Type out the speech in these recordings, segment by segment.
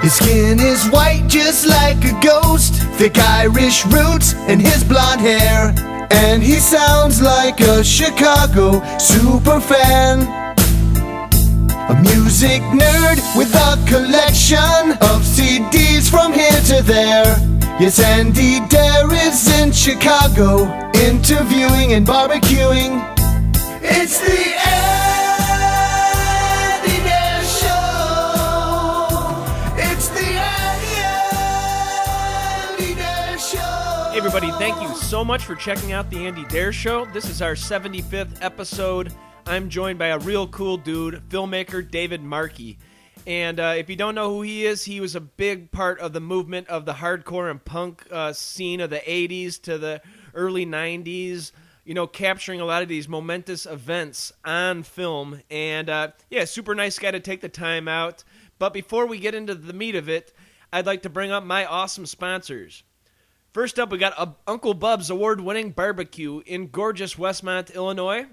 His skin is white just like a ghost, thick Irish roots and his blonde hair. And he sounds like a Chicago superfan, a music nerd with a collection of CDs from here to there. Yes, Andy Dare is in Chicago, interviewing and barbecuing. It's the Andy Dare Show. It's the Andy Dare Show. Hey everybody, thank you so much for checking out the Andy Dare Show. This is our 75th episode. I'm joined by a real cool dude, filmmaker David Markey. And if you don't know who he is, he was a big part of the movement of the hardcore and punk scene of the 80s to the early 90s, you know, capturing a lot of these momentous events on film. And yeah, super nice guy to take the time out. But before we get into the meat of it, I'd like to bring up my awesome sponsors. First up, we got Uncle Bub's award-winning barbecue in gorgeous Westmont, Illinois.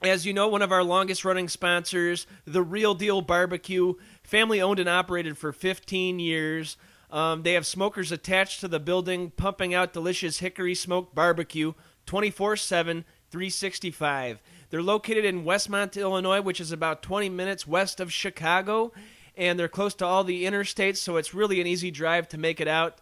As you know, one of our longest-running sponsors, The Real Deal Barbecue, family-owned and operated for 15 years. They have smokers attached to the building, pumping out delicious hickory-smoked barbecue 24/7, 365. They're located in Westmont, Illinois, which is about 20 minutes west of Chicago, and they're close to all the interstates, so it's really an easy drive to make it out.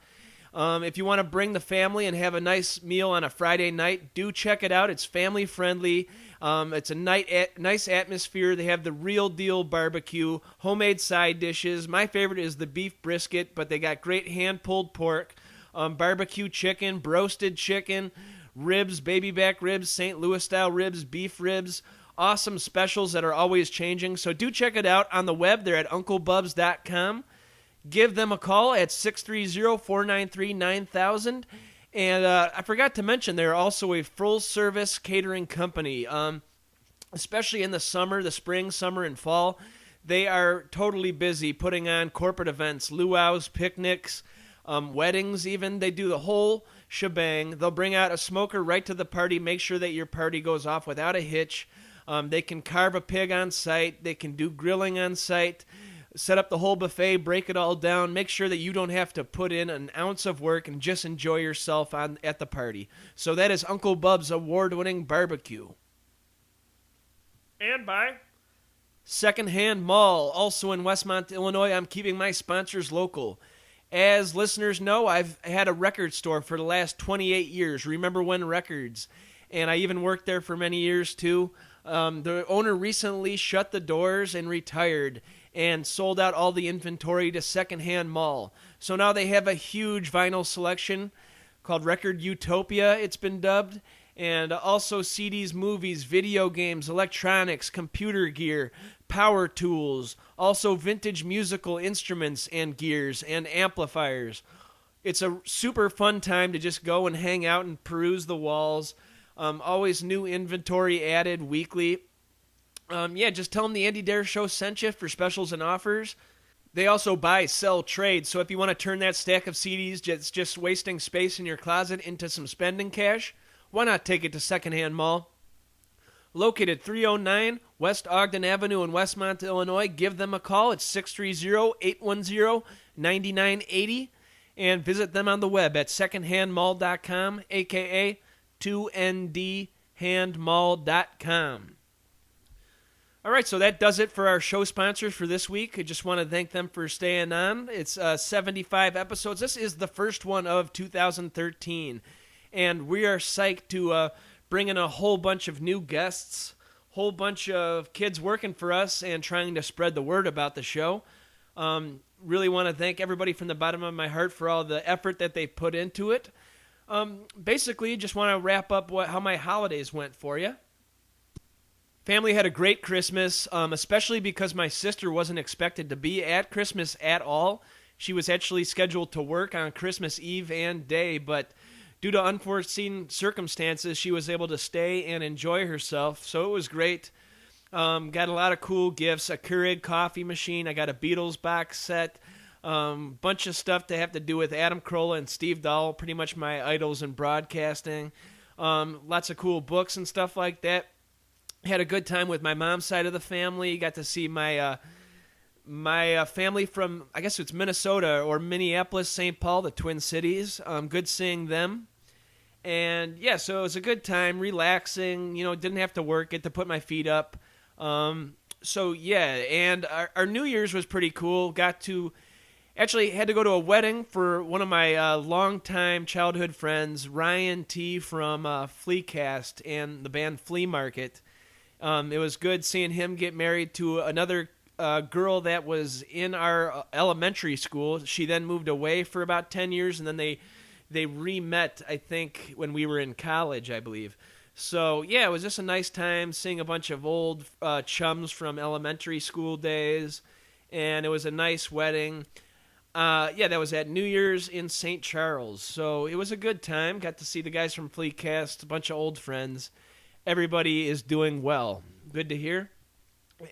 If you want to bring the family and have a nice meal on a Friday night, do check it out. It's family-friendly. It's a nice atmosphere. They have the Real Deal Barbecue, homemade side dishes. My favorite is the beef brisket, but they got great hand-pulled pork, barbecue chicken, broasted chicken, ribs, baby back ribs, St. Louis-style ribs, beef ribs. Awesome specials that are always changing. So do check it out on the web. They're at UncleBubs.com. Give them a call at 630-493-9000. And I forgot to mention, they're also a full-service catering company. Especially in the summer, the spring, summer, and fall, they are totally busy putting on corporate events, luau's, picnics, weddings even. They do the whole shebang. They'll bring out a smoker right to the party, make sure that your party goes off without a hitch. They can carve a pig on site. They can do grilling on site. Set up the whole buffet, break it all down, make sure that you don't have to put in an ounce of work and just enjoy yourself at the party. So that is Uncle Bub's award-winning barbecue. And by Secondhand Mall, also in Westmont, Illinois. I'm keeping my sponsors local. As listeners know, I've had a record store for the last 28 years. Remember When Records. And I even worked there for many years too. The owner recently shut the doors and retired and sold out all the inventory to Secondhand Mall. So now they have a huge vinyl selection called Record Utopia, it's been dubbed, and also CDs, movies, video games, electronics, computer gear, power tools, also vintage musical instruments and gears and amplifiers. It's a super fun time to just go and hang out and peruse the walls. Always new inventory added weekly. Yeah, just tell them the Andy Dare Show sent you for specials and offers. They also buy, sell, trade. So if you want to turn that stack of CDs that's just wasting space in your closet into some spending cash, why not take it to Secondhand Mall? Located 309 West Ogden Avenue in Westmont, Illinois. Give them a call. It's 630-810-9980. And visit them on the web at secondhandmall.com, a.k.a. 2ndhandmall.com. All right, so that does it for our show sponsors for this week. I just want to thank them for staying on. It's 75 episodes. This is the first one of 2013, and we are psyched to bring in a whole bunch of new guests, whole bunch of kids working for us and trying to spread the word about the show. Really want to thank everybody from the bottom of my heart for all the effort that they put into it. Basically, just want to wrap up how my holidays went for you. Family had a great Christmas, especially because my sister wasn't expected to be at Christmas at all. She was actually scheduled to work on Christmas Eve and day, but due to unforeseen circumstances, she was able to stay and enjoy herself, so it was great. Got a lot of cool gifts, a Keurig coffee machine, I got a Beatles box set, bunch of stuff to have to do with Adam Carolla and Steve Dahl, pretty much my idols in broadcasting. Lots of cool books and stuff like that. Had a good time with my mom's side of the family. Got to see my My family from, I guess it's Minnesota or Minneapolis, St. Paul, the Twin Cities. Good seeing them. And yeah, so it was a good time, relaxing, didn't have to work, get to put my feet up. So yeah, and our New Year's was pretty cool. Actually had to go to a wedding for one of my longtime childhood friends, Ryan T. from Fleacast and the band Flea Market. It was good seeing him get married to another girl that was in our elementary school. She then moved away for about 10 years, and then they re-met, I think, when we were in college, I believe. So, yeah, it was just a nice time seeing a bunch of old chums from elementary school days, and it was a nice wedding. That was at New Year's in St. Charles. So it was a good time. Got to see the guys from Fleecast, a bunch of old friends. Everybody is doing well. Good to hear.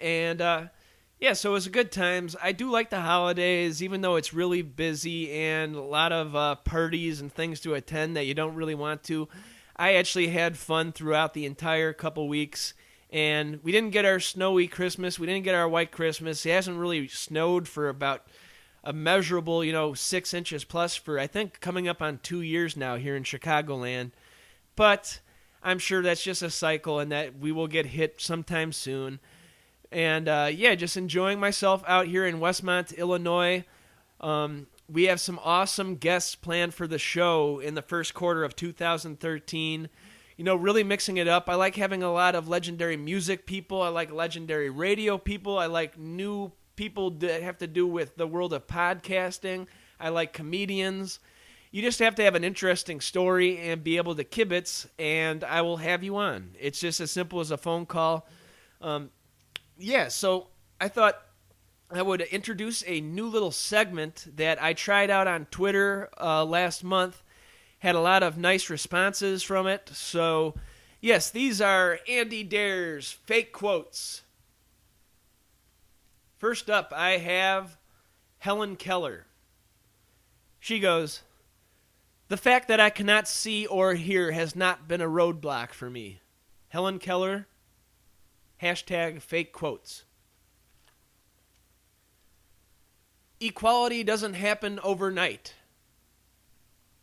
And, so it was a good times. I do like the holidays, even though it's really busy and a lot of parties and things to attend that you don't really want to. I actually had fun throughout the entire couple weeks, and we didn't get our snowy Christmas. We didn't get our white Christmas. It hasn't really snowed for about a measurable, 6 inches plus for, I think, coming up on 2 years now here in Chicagoland. But I'm sure that's just a cycle and that we will get hit sometime soon. And, just enjoying myself out here in Westmont, Illinois. We have some awesome guests planned for the show in the first quarter of 2013. Really mixing it up. I like having a lot of legendary music people. I like legendary radio people. I like new people that have to do with the world of podcasting. I like comedians. You just have to have an interesting story and be able to kibitz, and I will have you on. It's just as simple as a phone call. So I thought I would introduce a new little segment that I tried out on Twitter last month. Had a lot of nice responses from it. So, yes, these are Andy Dare's fake quotes. First up, I have Helen Keller. She goes, "The fact that I cannot see or hear has not been a roadblock for me." Helen Keller, hashtag fake quotes. "Equality doesn't happen overnight."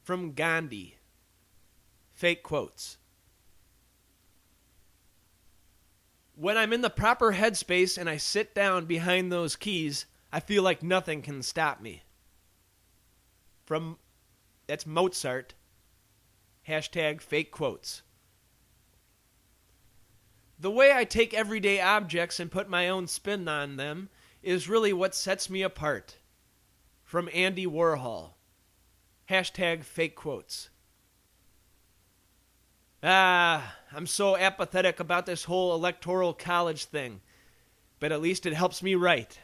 From Gandhi. Fake quotes. "When I'm in the proper headspace and I sit down behind those keys, I feel like nothing can stop me." That's Mozart. Hashtag fake quotes. "The way I take everyday objects and put my own spin on them is really what sets me apart." From Andy Warhol. Hashtag fake quotes. "I'm so apathetic about this whole electoral college thing, but at least it helps me write."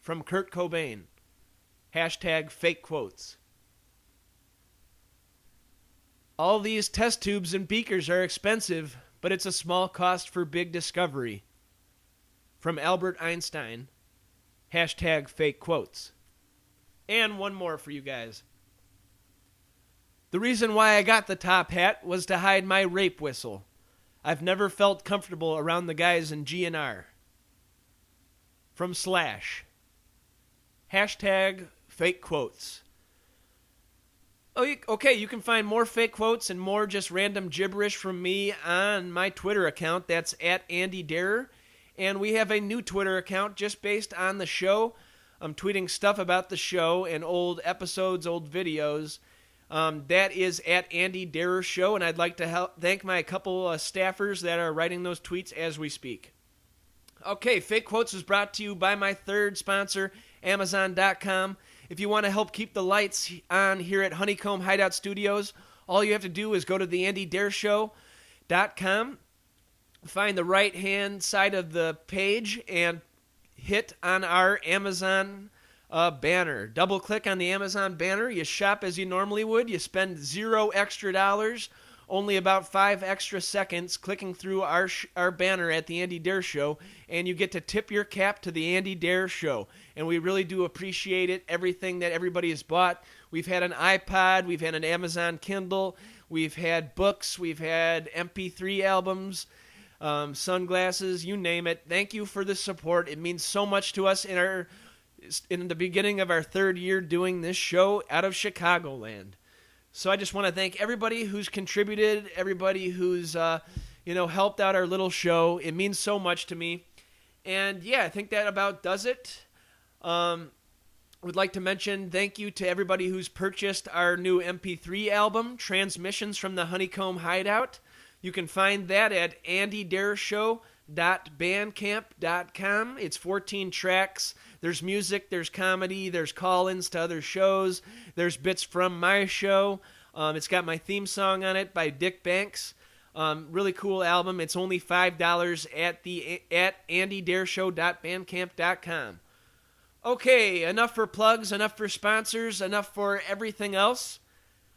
From Kurt Cobain. Hashtag fake quotes. "All these test tubes and beakers are expensive, but it's a small cost for big discovery." From Albert Einstein. Hashtag fake quotes. And one more for you guys. "The reason why I got the top hat was to hide my rape whistle. I've never felt comfortable around the guys in GNR." From Slash. Hashtag fake quotes. Okay, you can find more fake quotes and more just random gibberish from me on my Twitter account. That's at Andy Darer. And we have a new Twitter account just based on the show. I'm tweeting stuff about the show and old episodes, old videos. That is at Andy Darer Show, and I'd like to thank my couple staffers that are writing those tweets as we speak. Okay, Fake Quotes is brought to you by my third sponsor, Amazon.com. If you want to help keep the lights on here at Honeycomb Hideout Studios, all you have to do is go to theandydareshow.com, find the right-hand side of the page, and hit on our Amazon banner. Double click on the Amazon banner. You shop as you normally would. You spend $0 extra, only about 5 extra seconds clicking through our banner at the Andy Dare Show, and you get to tip your cap to the Andy Dare Show. And we really do appreciate it, everything that everybody has bought. We've had an iPod, we've had an Amazon Kindle, we've had books, we've had MP3 albums. sunglasses, you name it. Thank you for the support. It means so much to us in the beginning of our third year doing this show out of Chicagoland. So I just want to thank everybody who's contributed, everybody who's helped out our little show. It means so much to me. And yeah, I think that about does it. Would like to mention thank you to everybody who's purchased our new MP3 album, Transmissions from the Honeycomb Hideout. You can find that at andydareshow.bandcamp.com. It's 14 tracks. There's music, there's comedy, there's call-ins to other shows, there's bits from my show. It's got my theme song on it by Dick Banks. Really cool album. It's only $5 at andydareshow.bandcamp.com. Okay, enough for plugs, enough for sponsors, enough for everything else.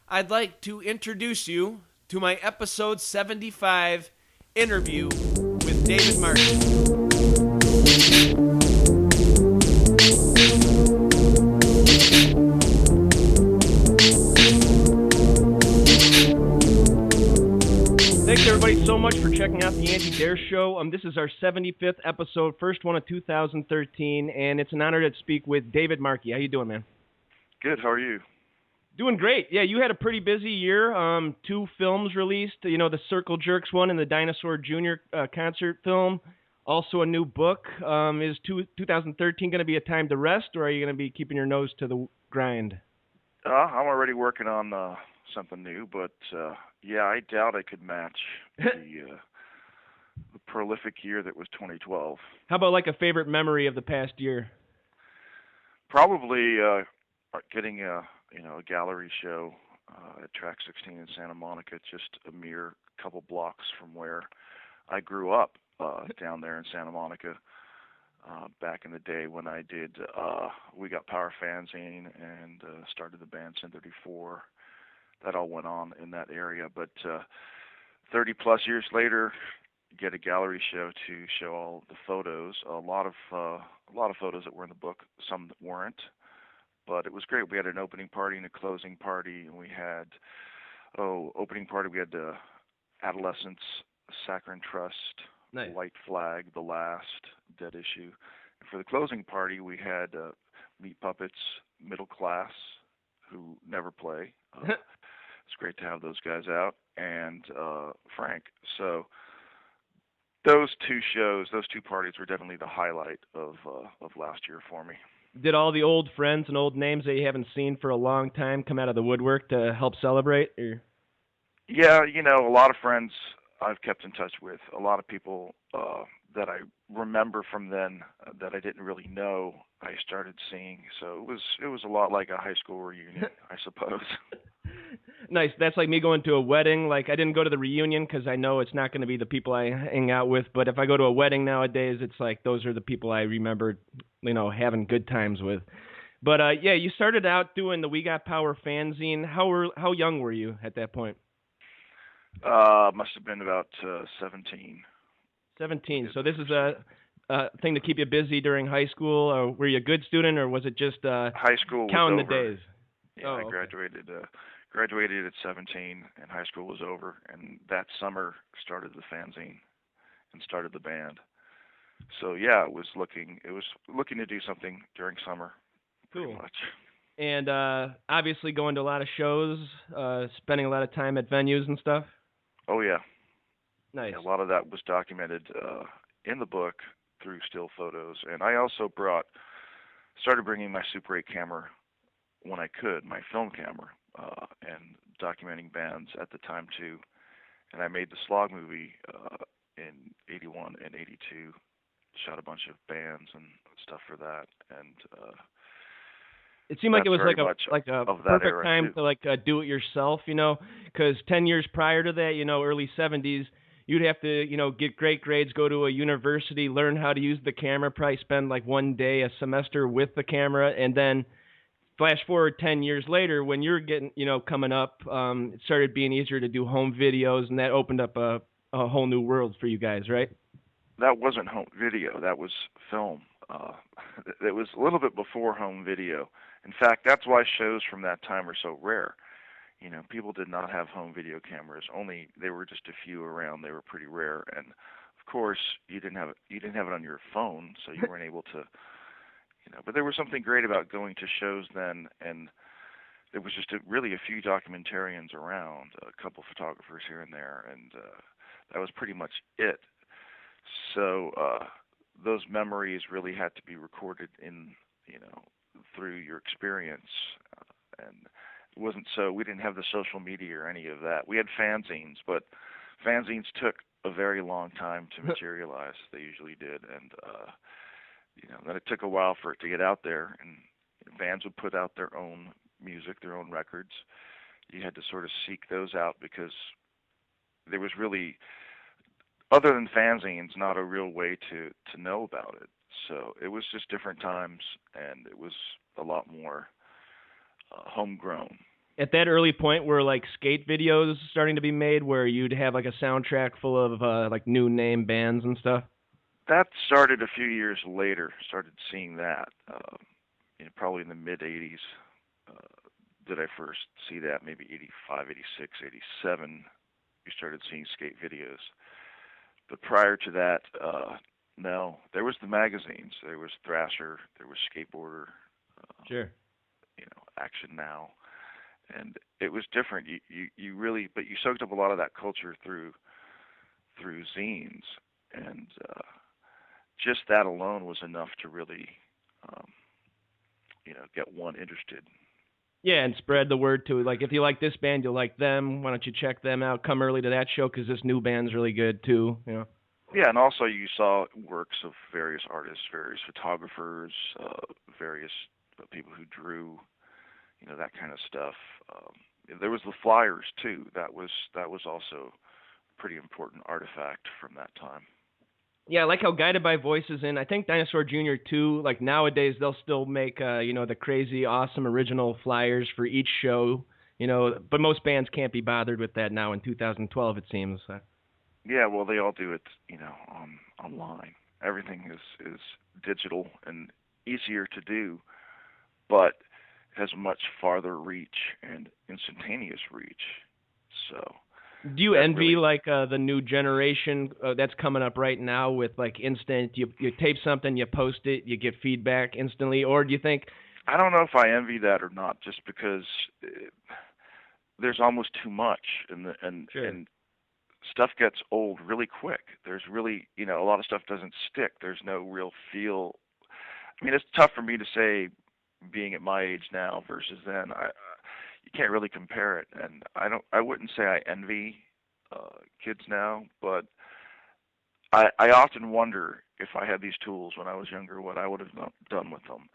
I'd like to introduce you to my episode 75 interview with David Markey. Thanks everybody so much for checking out the Andy Dare Show. This is our 75th episode, first one of 2013, and it's an honor to speak with David Markey. How you doing, man? Good. How are you? Doing great. Yeah, you had a pretty busy year. 2 films released, the Circle Jerks one and the Dinosaur Jr. Concert film. Also a new book. Is 2013 going to be a time to rest, or are you going to be keeping your nose to the grind? I'm already working on something new, but yeah, I doubt I could match the prolific year that was 2012. How about like a favorite memory of the past year? Probably getting a gallery show at Track 16 in Santa Monica, just a mere couple blocks from where I grew up down there in Santa Monica. Back in the day when I did We Got Power fanzine and started the band Sin 34. That all went on in that area, but 30 plus years later, get a gallery show to show all the photos. A lot of photos that were in the book, some that weren't, but it was great. We had an opening party and a closing party, and we had opening party. We had Adolescence, Saccharine Trust, nice. White Flag, The Last, Dead Issue. And for the closing party, we had Meat Puppets, Middle Class, who never play. It's great to have those guys out, and Frank. So those 2 shows, those 2 parties were definitely the highlight of last year for me. Did all the old friends and old names that you haven't seen for a long time come out of the woodwork to help celebrate? Or? Yeah, a lot of friends I've kept in touch with, a lot of people that I remember from then that I didn't really know, I started seeing. So it was a lot like a high school reunion, I suppose. Nice. That's like me going to a wedding. Like, I didn't go to the reunion because I know it's not going to be the people I hang out with. But if I go to a wedding nowadays, it's like those are the people I remember, having good times with. But yeah, you started out doing the We Got Power fanzine. How young were you at that point? Must have been about 17. 17. So this is a thing to keep you busy during high school. Or were you a good student, or was it just high school counting was over. the days? Yeah, I graduated at 17, and high school was over. And that summer started the fanzine and started the band. So yeah, it was looking to do something during summer. Cool. Pretty much. And obviously going to a lot of shows, spending a lot of time at venues and stuff. Oh yeah. Nice. Yeah, a lot of that was documented in the book through still photos, and I also started bringing my Super 8 camera when I could, my film camera, and documenting bands at the time too. And I made the Slog movie in 81 and 82, shot a bunch of bands and stuff for that, and it seemed like it was like a perfect time too. to do it yourself, because 10 years prior to that, early 70s, you'd have to, get great grades, go to a university, learn how to use the camera, probably spend like one day a semester with the camera, and then flash forward 10 years later, when you're getting, coming up, it started being easier to do home videos, and that opened up a whole new world for you guys, right? That wasn't home video. That was film. It was a little bit before home video. In fact, that's why shows from that time are so rare. People did not have home video cameras. They were just a few around. They were pretty rare. And course, you didn't have it on your phone, so you weren't able to, But there was something great about going to shows then, and there was just really a few documentarians around, a couple photographers here and there, and that was pretty much it. So those memories really had to be recorded through your experience, and it wasn't so. We didn't have the social media or any of that. We had fanzines, but fanzines took a very long time to materialize. They usually did, and then it took a while for it to get out there. And bands would put out their own music, their own records. You had to sort of seek those out because there was really, other than fanzines, not a real way to know about it. So it was just different times, and it was a lot more homegrown. At that early point, were like skate videos starting to be made, where you'd have like a soundtrack full of like new name bands and stuff? That started a few years later. Started seeing that, probably in the mid '80s. Did I first see that? Maybe '85, '86, '87. We started seeing skate videos. But prior to that, no. There was the magazines. There was Thrasher. There was Skateboarder. Sure. Action Now, and it was different. You really, but you soaked up a lot of that culture through zines, and just that alone was enough to really, get one interested. Yeah, and spread the word to, like, if you like this band, you'll like them. Why don't you check them out? Come early to that show because this new band's really good too. Yeah, and also you saw works of various artists, various photographers, various people who drew, that kind of stuff. There was the flyers too. That was also a pretty important artifact from that time. Yeah, I like how Guided by Voices and I think Dinosaur Jr. too, like nowadays they'll still make, the crazy, awesome original flyers for each show, but most bands can't be bothered with that now in 2012, it seems. Yeah, well, they all do it, online. Everything is digital and easier to do, but has much farther reach and instantaneous reach. So do you envy like the new generation that's coming up right now with like instant, you tape something, you post it, you get feedback instantly, or do you think? I don't know if I envy that or not, just because there's almost too much, and stuff gets old really quick. There's really, a lot of stuff doesn't stick. There's no real feel. I mean, it's tough for me to say, being at my age now versus then. You can't really compare it, and I wouldn't say I envy kids now, but I often wonder if I had these tools when I was younger, what I would have done with them.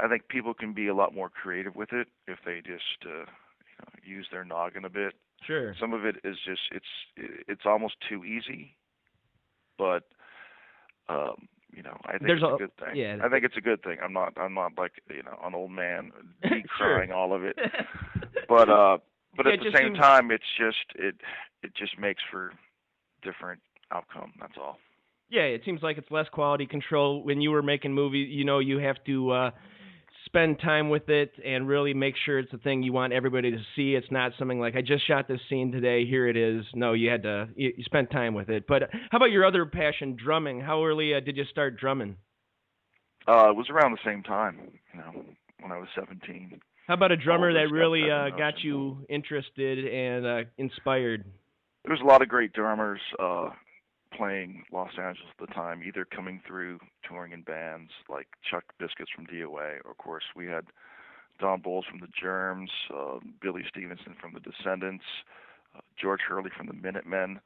I think people can be a lot more creative with it if they just use their noggin a bit. Sure. Some of it is just it's almost too easy, but I think it's a good thing. Yeah. I think it's a good thing. I'm not like an old man decrying Sure. all of it, but at the same time, it just makes for different outcome. That's all. Yeah, it seems like it's less quality control. When you were making movies, you have to spend time with it and really make sure it's a thing you want everybody to see. It's not something like, I just shot this scene today, here it is. No, you spent time with it. But how about your other passion, drumming? How early did you start drumming? It was around the same time, when I was 17. How about a drummer that really got you interested and inspired? There was a lot of great drummers playing Los Angeles at the time, either coming through touring in bands like Chuck Biscuits from DOA, or of course we had Don Bowles from the Germs, Billy Stevenson from the Descendants, George Hurley from the Minutemen.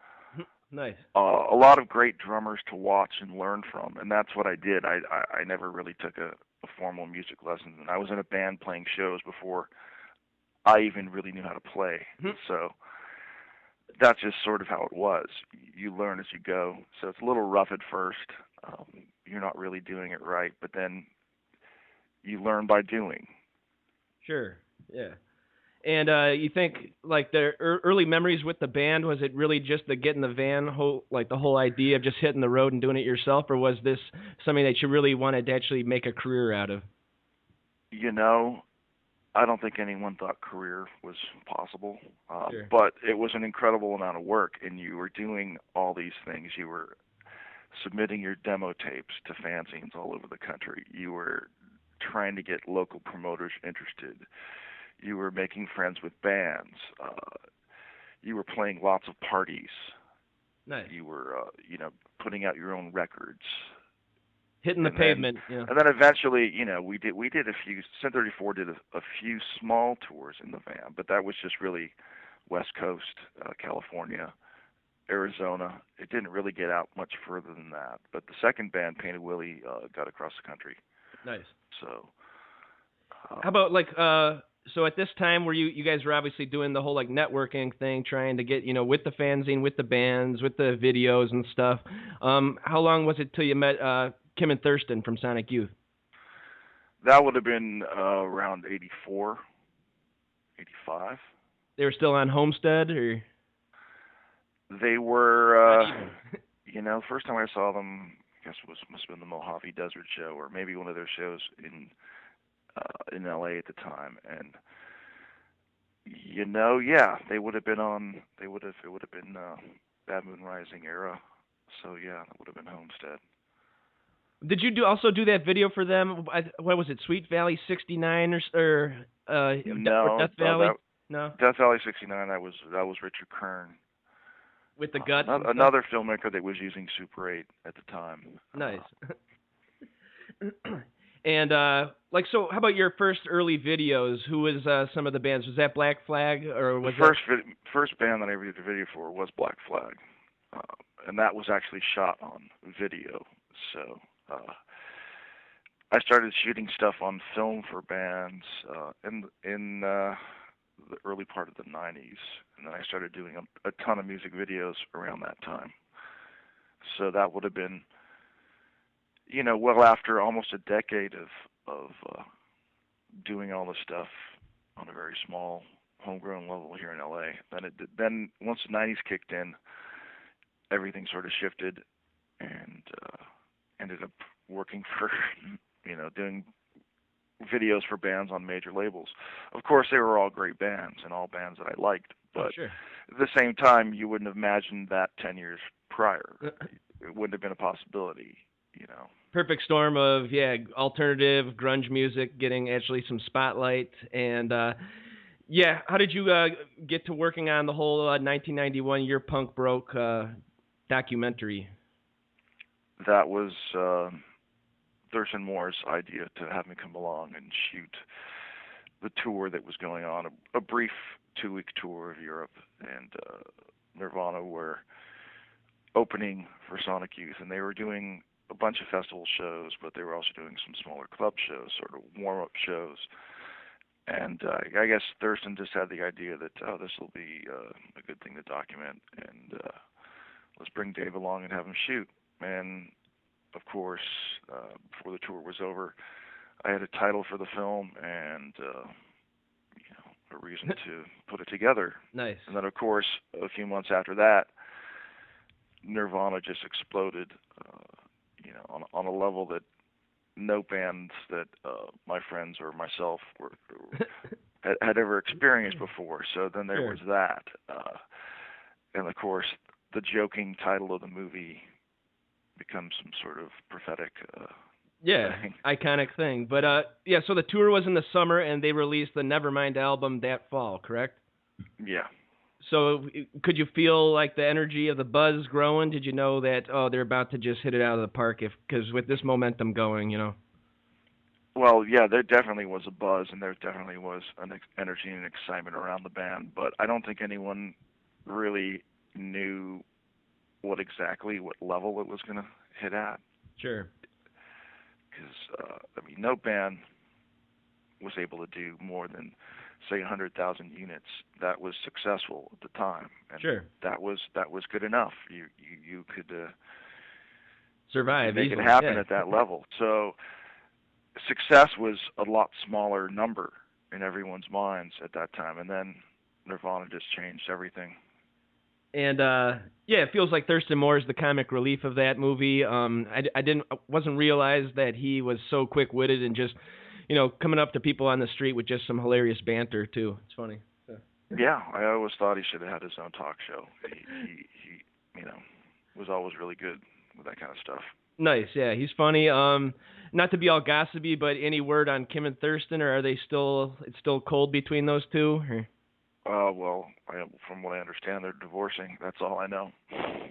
Nice. A lot of great drummers to watch and learn from, and that's what I did. I never really took a formal music lesson, and I was in a band playing shows before I even really knew how to play. So that's just sort of how it was. You learn as you go. So it's a little rough at first. You're not really doing it right, but then you learn by doing. Sure, yeah. And you think, like, the early memories with the band, was it really just the get in the van, the whole idea of just hitting the road and doing it yourself, or was this something that you really wanted to actually make a career out of? I don't think anyone thought career was possible, Sure. but it was an incredible amount of work, and you were doing all these things. You were submitting your demo tapes to fanzines all over the country. You were trying to get local promoters interested. You were making friends with bands. You were playing lots of parties. Nice. You were, putting out your own records. Hitting the pavement. Yeah. And then eventually, we did a few. Sin 34 did a few small tours in the van, but that was just really West Coast, California, Arizona. It didn't really get out much further than that. But the second band, Painted Willie, got across the country. Nice. So. How about so at this time where you guys were obviously doing the whole networking thing, trying to get, with the fanzine, with the bands, with the videos and stuff. How long was it till you met Kim and Thurston from Sonic Youth? That would have been around 84, 85. They were still on Homestead, or? They were, first time I saw them, I guess must have been the Mojave Desert Show, or maybe one of their shows in LA at the time, and they would have been on. It would have been Bad Moon Rising era. So yeah, that would have been Homestead. Did you also do that video for them? What was it, Sweet Valley '69 or Death Valley? No, Death Valley '69. That was Richard Kern. With the guts. Another filmmaker that was using Super 8 at the time. Nice. And so how about your first early videos? Who was some of the bands? Was that Black Flag, or was the first band that I did the video for was Black Flag, and that was actually shot on video. So I started shooting stuff on film for bands in the early part of the '90s, and then I started doing a ton of music videos around that time. So that would have been, well after almost a decade of doing all this stuff on a very small homegrown level here in LA. Then once the '90s kicked in, everything sort of shifted, and ended up working for, doing videos for bands on major labels. Of course, they were all great bands and all bands that I liked, but sure. At the same time, you wouldn't have imagined that 10 years prior. It wouldn't have been a possibility, Perfect storm of, alternative grunge music getting actually some spotlight. And, how did you get to working on the whole 1991 Year Punk Broke documentary? That was Thurston Moore's idea to have me come along and shoot the tour that was going on, a brief 2-week tour of Europe, and Nirvana were opening for Sonic Youth, and they were doing a bunch of festival shows, but they were also doing some smaller club shows, sort of warm-up shows. And I guess Thurston just had the idea that, this will be a good thing to document, and let's bring Dave along and have him shoot. And of course, before the tour was over, I had a title for the film and a reason to put it together. Nice. And then, of course, a few months after that, Nirvana just exploded, on a level that no bands that my friends or myself had ever experienced before. So then there was that, and of course, the joking title of the movie becomes some sort of prophetic thing. Iconic thing. But so the tour was in the summer, and they released the Nevermind album that fall, correct? Yeah. So could you feel like the energy of the buzz growing? Did you know that, they're about to just hit it out of the park? Because with this momentum going, Well, yeah, there definitely was a buzz, and there definitely was an energy and excitement around the band, but I don't think anyone really knew what level it was going to hit at. Sure. Because, no band was able to do more than, say, 100,000 units. That was successful at the time. And sure. That was good enough. You could survive. Make easily. It happen at that level. So success was a lot smaller number in everyone's minds at that time. And then Nirvana just changed everything. And it feels like Thurston Moore is the comic relief of that movie. I wasn't realized that he was so quick-witted and just, coming up to people on the street with just some hilarious banter too. It's funny. So. Yeah, I always thought he should have had his own talk show. He was always really good with that kind of stuff. Nice, yeah, he's funny. Not to be all gossipy, but any word on Kim and Thurston, or are they still? It's still cold between those two? Or? Well, from what I understand, they're divorcing. That's all I know.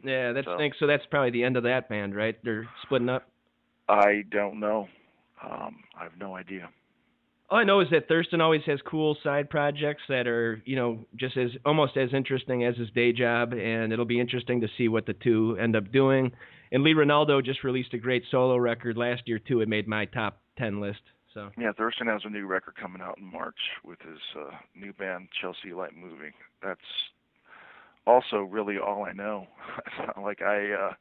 Yeah, that stinks. So that's probably the end of that band, right? They're splitting up. I don't know. I have no idea. All I know is that Thurston always has cool side projects that are, just as almost as interesting as his day job, and it'll be interesting to see what the two end up doing. And Lee Ronaldo just released a great solo record last year too. It made my top 10 list. So yeah, Thurston has a new record coming out in March with his new band Chelsea Light Moving. That's also really all I know. It's not like I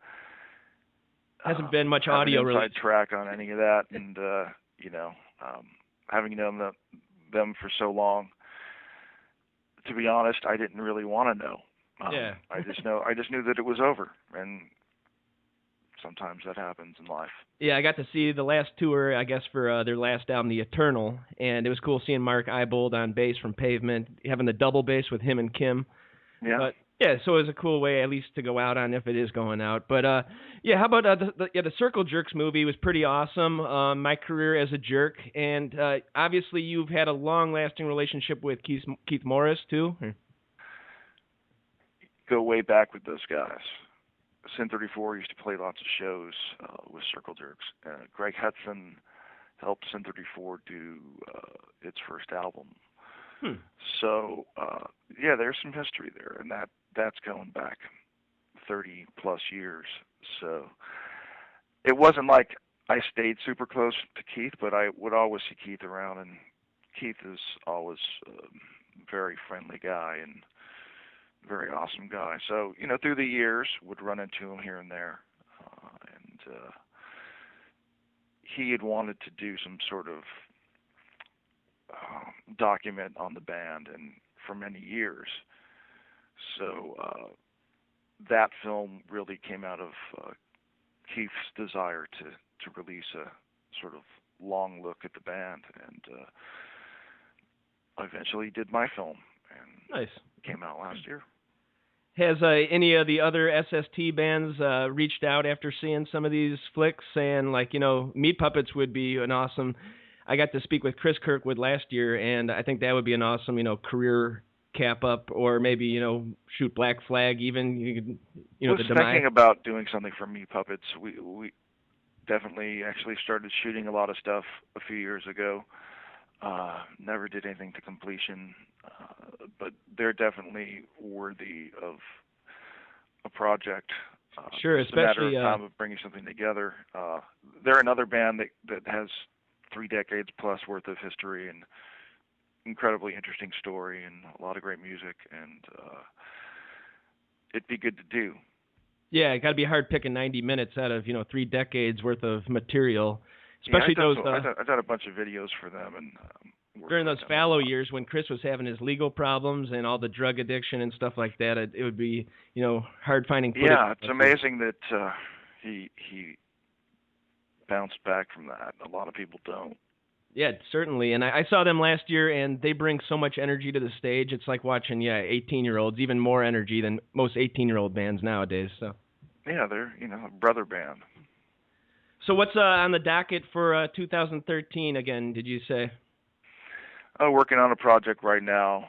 hasn't been much have audio an inside released. track on any of that, and having known them for so long, to be honest, I didn't really want to know. Yeah. I just knew that it was over, and sometimes that happens in life. Yeah, I got to see the last tour, I guess, for their last album, The Eternal, and it was cool seeing Mark Ibold on bass from Pavement, having the double bass with him and Kim. Yeah. But yeah, so it was a cool way at least to go out on if it is going out. But yeah, how about the Circle Jerks movie was pretty awesome. My career as a jerk, and obviously you've had a long-lasting relationship with Keith Morris too. Go way back with those guys. Sin 34 used to play lots of shows with Circle Jerks. Greg Hudson helped Sin 34 do its first album. So yeah, there's some history there, and that's going back 30 plus years. So it wasn't like I stayed super close to Keith, but I would always see Keith around, and Keith is always a very friendly guy and very awesome guy. So through the years, would run into him here and there, and he had wanted to do some sort of document on the band, and for many years. So that film really came out of Keith's desire to release a sort of long look at the band, and eventually did my film, and Nice. Came out last year. Has any of the other SST bands reached out after seeing some of these flicks, saying Meat Puppets would be an awesome? I got to speak with Chris Kirkwood last year, and I think that would be an awesome, career cap up, or maybe, shoot Black Flag even. I was thinking about doing something for Meat Puppets. We definitely actually started shooting a lot of stuff a few years ago. Never did anything to completion, but they're definitely worthy of a project. Sure, it's especially a matter of time of bringing something together. They're another band that has 3 decades plus worth of history and incredibly interesting story and a lot of great music, and it'd be good to do. Yeah, it got to be hard picking 90 minutes out of 3 decades worth of material, especially those. I've done a bunch of videos for them, and during those fallow years when Chris was having his legal problems and all the drug addiction and stuff like that, it would be hard finding footage. Yeah, it's amazing that he bounced back from that. A lot of people don't. Yeah, certainly. And I saw them last year, and they bring so much energy to the stage. It's like watching 18-year-olds, even more energy than most 18-year-old bands nowadays. So. Yeah, they're a brother band. So what's on the docket for 2013 again? Did you say? Working on a project right now.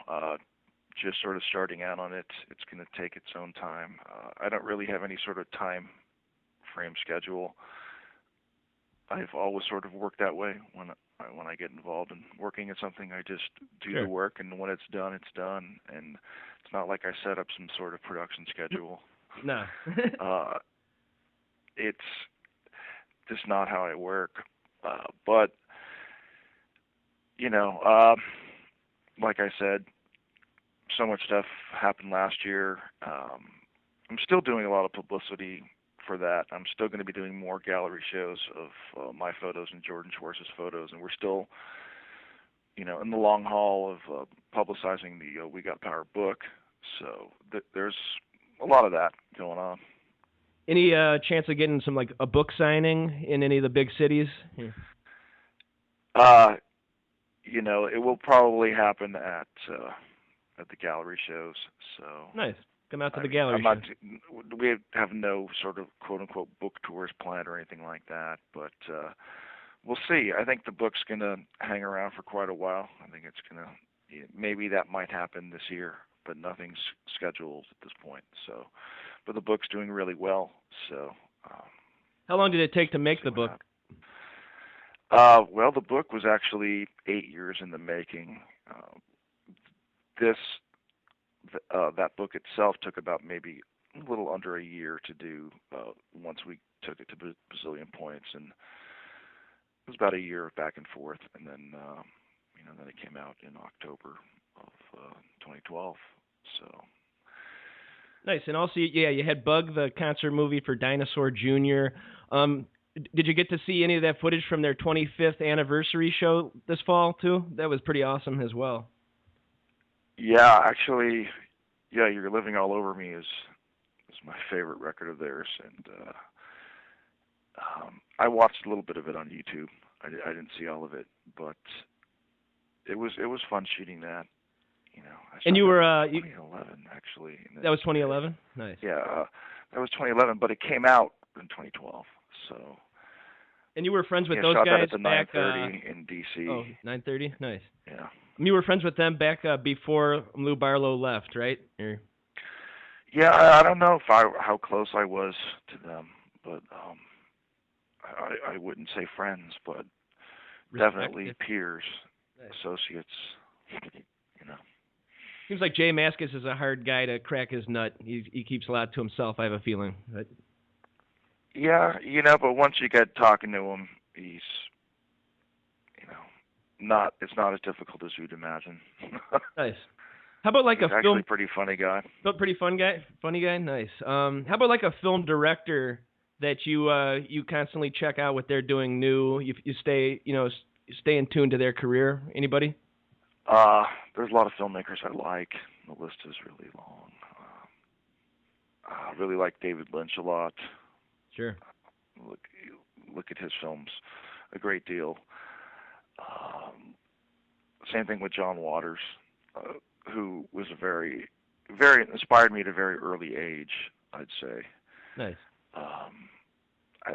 Just sort of starting out on it. It's going to take its own time. I don't really have any sort of time frame schedule. I've always sort of worked that way. When I get involved in working at something, I just do the work, and when it's done, it's done. And it's not like I set up some sort of production schedule. No. It's just not how I work. But like I said, so much stuff happened last year. I'm still doing a lot of publicity for that. I'm still going to be doing more gallery shows of my photos and Jordan Schwartz's photos, and we're still, in the long haul of publicizing the We Got Power book. So there's a lot of that going on. Any chance of getting some a book signing in any of the big cities? It will probably happen at the gallery shows. So nice. Come out to the I mean, gallery I'm not. show. We have no sort of quote unquote book tours planned or anything like that, but we'll see. I think the book's gonna hang around for quite a while. I think it's gonna maybe that might happen this year, but nothing's scheduled at this point. So, but the book's doing really well. So. How long did it take to make the book? Well, the book was actually 8 years in the making. That book itself took about maybe a little under a year to do. Once we took it to Bazillion Points, and it was about a year back and forth, and then then it came out in October of 2012. So. Nice. And also, yeah, you had Bug, the concert movie for Dinosaur Jr. Did you get to see any of that footage from their 25th anniversary show this fall, too? That was pretty awesome as well. Yeah, actually, You're Living All Over Me is my favorite record of theirs, and I watched a little bit of it on YouTube. I didn't see all of it, but it was fun shooting that. And you were 2011 actually. That was 2011. Nice. Yeah, that was 2011, but it came out in 2012. So. And you were friends with those shot guys that at the back 9:30 in DC. Oh, 9:30. Nice. Yeah. You were friends with them back before Lou Barlow left, right? Or... Yeah, I don't know if how close I was to them, but I wouldn't say friends, but definitely peers, nice. Associates. Seems like Jay Mascis is a hard guy to crack his nut. He keeps a lot to himself, I have a feeling. But... Yeah, but once you get talking to him, he's, it's not as difficult as you'd imagine. Nice. How about like he's a film? Actually, pretty funny guy. Pretty fun guy. Funny guy. Nice. How about like a film director that you constantly check out what they're doing new? You stay in tune to their career. Anybody? There's a lot of filmmakers I like. The list is really long. I really like David Lynch a lot. Sure. Look at his films a great deal. Same thing with John Waters, who was very inspired me at a very early age, I'd say. Nice.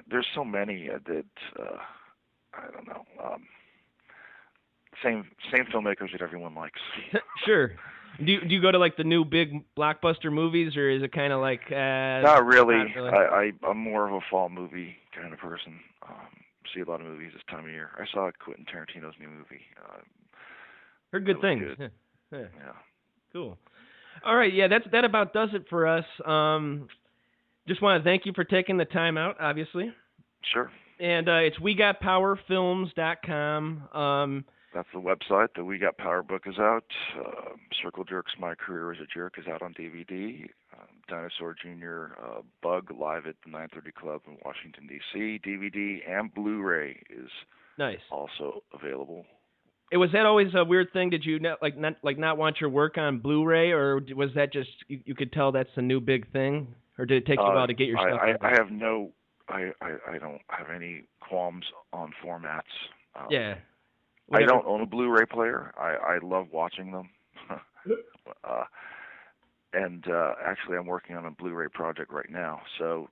There's so many that I don't know. Same filmmakers that everyone likes. Sure. Do you go to like the new big blockbuster movies, or is it kind of like? Not really. I'm more of a fall movie kind of person. See a lot of movies this time of year. I saw Quentin Tarantino's new movie. Heard good things. Good. Yeah. Yeah. Cool. All right. Yeah, that about does it for us. Just want to thank you for taking the time out, obviously. Sure. And it's WeGotPowerFilms.com. That's the website. The We Got Power book is out. Circle Jerks, My Career as a Jerk is out on DVD. Dinosaur Jr. Bug live at the 9:30 Club in Washington, D.C. DVD and Blu-ray is nice. Also available. Was that always a weird thing? Did you not want your work on Blu-ray, or was that just you could tell that's the new big thing, or did it take you a while to get your stuff? I don't have any qualms on formats. Yeah. Whatever. I don't own a Blu-ray player. I love watching them. And actually, I'm working on a Blu-ray project right now. So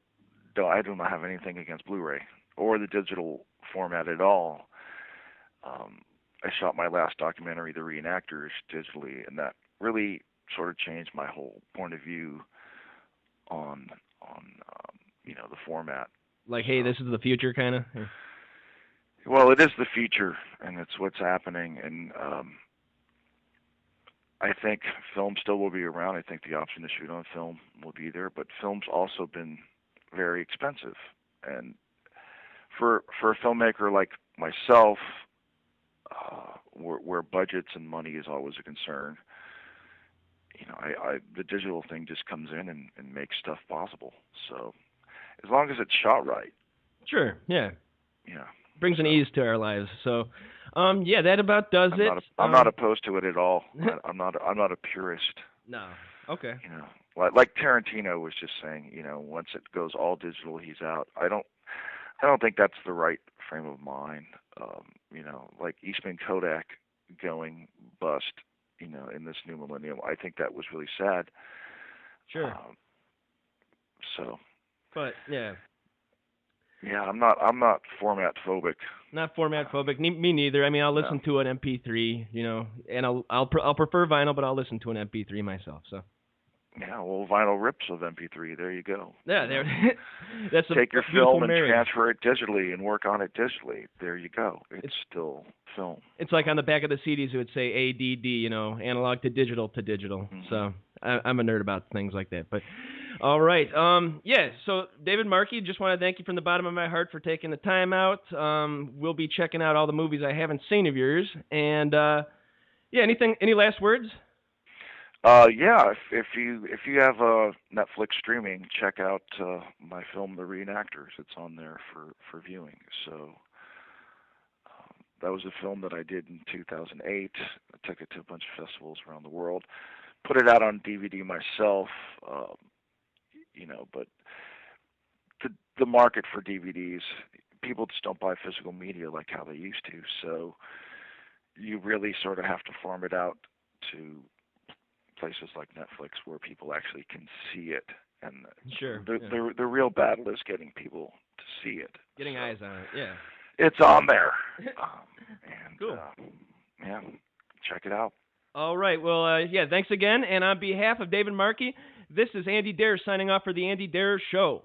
I do not have anything against Blu-ray or the digital format at all. I shot my last documentary, The Reenactors, digitally, and that really sort of changed my whole point of view on the format. Like, hey, this is the future, kind of. Well, it is the future, and it's what's happening, and I think film still will be around. I think the option to shoot on film will be there, but film's also been very expensive, and for a filmmaker like myself, where budgets and money is always a concern, the digital thing just comes in and makes stuff possible. So as long as it's shot right. Sure. Yeah. Yeah. Brings an ease to our lives. So, that about does it. I'm not opposed to it at all. I'm not a purist. No. Okay. Like Tarantino was just saying, once it goes all digital, he's out. I don't think that's the right frame of mind. Like Eastman Kodak going bust, in this new millennium. I think that was really sad. Sure. So. But yeah. Yeah, I'm not format phobic. Not format phobic. Me neither. I mean, I'll listen to an MP3, and I'll prefer vinyl, but I'll listen to an MP3 myself. So. Yeah, well, vinyl rips of MP3. There you go. Yeah, there. That's Take your beautiful film and marriage. transfer it digitally and work on it digitally. There you go. It's still film. It's like on the back of the CDs it would say ADD, analog to digital to digital. Mm-hmm. So I'm a nerd about things like that. But all right, So David Markey, just want to thank you from the bottom of my heart for taking the time out. We'll be checking out all the movies I haven't seen of yours. And any last words? Yeah, if you have Netflix streaming, check out my film The Reenactors. It's on there for viewing. So that was a film that I did in 2008. I took it to a bunch of festivals around the world. Put it out on DVD myself, but the market for DVDs, people just don't buy physical media like how they used to. So you really sort of have to farm it out to places like Netflix where people actually can see it, and sure, the real battle is getting people to see it, getting eyes on it. Yeah, it's on there, and cool. Check it out. All right, well, thanks again, and on behalf of David Markey, this is Andy Dare signing off for the Andy Dare Show.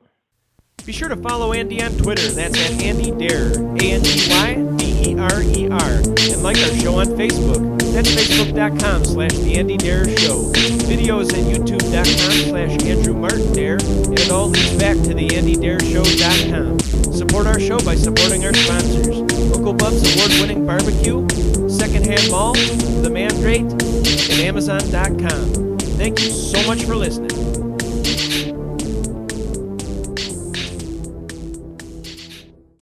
Be sure to follow Andy on Twitter. That's at Andy Dare, ANDYDERER, and like our show on Facebook. That's facebook.com/The Andy Dare Show. Videos at youtube.com/Andrew Martin Dare, and it all leads back to the AndyDareShow.com. Support our show by supporting our sponsors: Uncle Bub's award-winning barbecue, Secondhand Mall, The Mandrate, and Amazon.com. Thank you so much for listening.